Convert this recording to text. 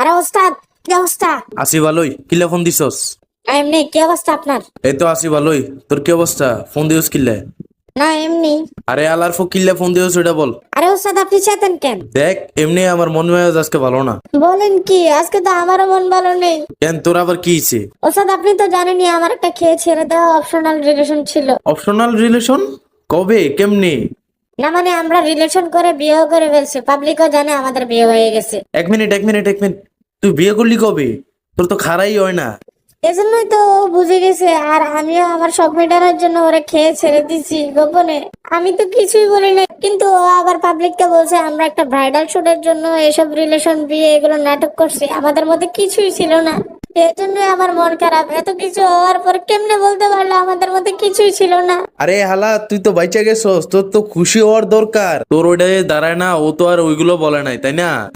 আরে ওস্তাদ, কি অবস্থা? আসি ভালোই, কিল্লা ফোন দিছস? এমনি। কি অবস্থা আপনার? এই তো আসি ভালোই। তোর কি অবস্থা? ফোন দিছস কিল্লা? না এমনি। আরে আলার ফো কিল্লা ফোন দিছস ওটা বল। আরে ওস্তাদ, আপনি চেতেন কেন? দেখ, এমনি আমার মন মেজাজ আজকে ভালো না। বলেন কি? আজকে তো আমারও মন ভালো নেই। কেন, তোর আবার কি হইছে? ওস্তাদ, আপনি তো জানেনই আমার একটা খেয়ে ছেড়ে দেওয়া অপশনাল রিলেশন ছিল। Optional relation? কবে, কেমনে? না মানে আমরা রিলেশন করে বিয়েও করে ফেলছি, পাবলিকও জানে আমাদের বিয়ে হয়ে গেছে। এক মিনিট। তুই বিয়ে করলি কবে? তোর তো খারাই হয় না। এজন্যই তো ও বুঝে গেছে, আর আমিও আমার শখ মেটানোর জন্য ওরে খেয়ে ছেড়ে দিছি গোপনে। আমি তো কিছুই বলি না, কিন্তু ও আবার পাবলিককে বলছে আমরা একটা ব্রাইডাল শুটের জন্য এসব রিলেশন বিয়ে এগুলো নাটক করছি, আমাদের মধ্যে কিছুই ছিল না। এর জন্য আমার মন খারাপ। এত কিছু হওয়ার পর কেমনে বলতে পারলো আমাদের মধ্যে কিছুই ছিল না? আরে হালা, তুই তো বাইচা গেছস, তোর তো খুশি হওয়ার দরকার। তোর ওইটা দাঁড়ায় না, ও তো আর ওইগুলো বলে নাই, তাই না?